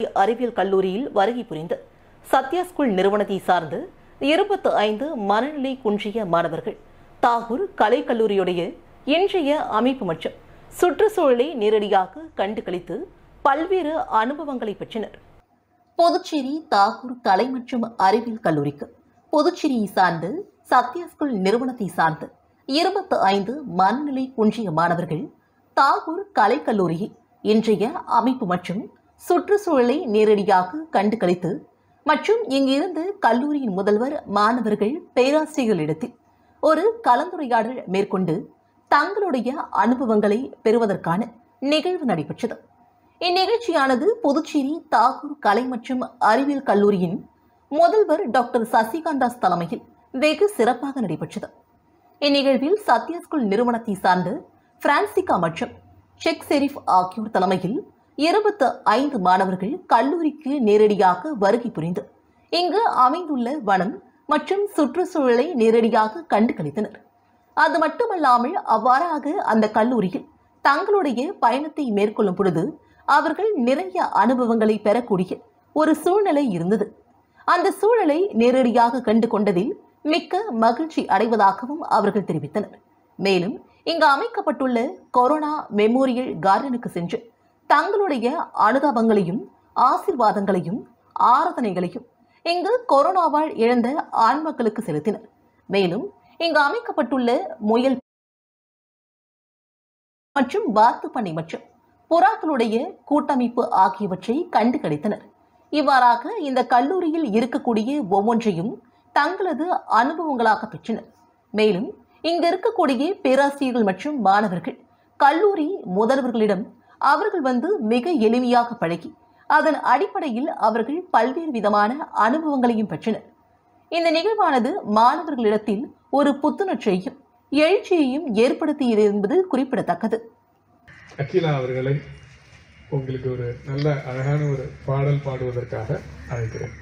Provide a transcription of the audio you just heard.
அறிவியல் கல்லூரியில் வருகை புரிந்து சத்யா ஸ்கூல் நிறுவனத்தை சார்ந்து 25 மனநிலை குன்றிய மாணவர்கள் தாகூர் கலைக்கல்லூரியுடைய இன்றைய அமைப்பு மற்றும் சுற்றுச்சூழலை நேரடியாக கண்டு களித்து பல்வேறு அனுபவங்களை பெற்றனர். புதுச்சேரி தாகூர் கலை மற்றும் அறிவியல் கல்லூரிக்கு புதுச்சேரியை சார்ந்து சத்யா ஸ்கூல் நிறுவனத்தை சார்ந்து 25 மனநிலை குன்றிய மாணவர்கள் தாகூர் கலைக்கல்லூரியை இன்றைய அமைப்பு மற்றும் சுற்றுச்சூழலை நேரடியாக கண்டு களித்து மற்றும் இங்கிருந்து கல்லூரியின் முதல்வர் மாணவர்கள் பேராசிரியர்களிடத்தில் ஒரு கலந்துரையாடல் மேற்கொண்டு தங்களுடைய அனுபவங்களை பெறுவதற்கான நிகழ்வு நடைபெற்றது. இந்நிகழ்ச்சியானது புதுச்சேரி தாகூர் கலை மற்றும் அறிவியல் கல்லூரியின் முதல்வர் டாக்டர் சசிகாந்தாஸ் தலைமையில் வெகு சிறப்பாக நடைபெற்றது. இந்நிகழ்வில் சத்யா ஸ்கூல் நிறுவனத்தை சார்ந்த பிரான்சிகா மற்றும் ஷேக் ஷெரீப் ஆகியோர் தலைமையில் 25 மாணவர்கள் கல்லூரிக்கு நேரடியாக வருகை புரிந்து இங்கு அமைந்துள்ள வனம் மற்றும் சுற்றுச்சூழலை நேரடியாக கண்டு களித்தனர். அது மட்டுமல்லாமல் அவ்வாறாக அந்த கல்லூரியில் தங்களுடைய பயணத்தை மேற்கொள்ளும் பொழுது அவர்கள் நிறைய அனுபவங்களை பெறக்கூடிய ஒரு சூழ்நிலை இருந்தது. அந்த சூழலை நேரடியாக கண்டு கொண்டதில் மிக்க மகிழ்ச்சி அடைவதாகவும் அவர்கள் தெரிவித்தனர். மேலும் இங்கு அமைக்கப்பட்டுள்ள கொரோனா மெமோரியல் கார்டனுக்கு சென்று தங்களுடைய அனுதாபங்களையும் ஆசீர்வாதங்களையும் ஆராதனைகளையும் இங்கு கொரோனாவால் இழந்த ஆண்மக்களுக்கு செலுத்தினர். மேலும் இங்கு அமைக்கப்பட்டுள்ள முயல் மற்றும் வாத்து பண்ணை மற்றும் புறாக்களுடைய கூட்டமைப்பு ஆகியவற்றை கண்டு களித்தனர். இவ்வாறாக இந்த கல்லூரியில் இருக்கக்கூடிய ஒவ்வொன்றையும் தங்களது அனுபவங்களாக பெற்றனர். மேலும் இங்கு இருக்கக்கூடிய பேராசிரியர்கள் மற்றும் மாணவர்கள் கல்லூரி முதல்வர்களிடம் அவர்கள் மிக எளிமையாக பழகி அதன் அடிப்படையில் அவர்கள் பல்வேறு விதமான அனுபவங்களையும் பெற்றனர். இந்த நிகழ்வானது மாணவர்களிடத்தில் ஒரு புத்துணர்ச்சியையும் எழுச்சியையும் ஏற்படுத்தியது என்பது குறிப்பிடத்தக்கது. அகிலா அவர்களை உங்களுக்கு ஒரு நல்ல அழகான ஒரு பாடல் பாடுவதற்காக அழைக்கிறேன்.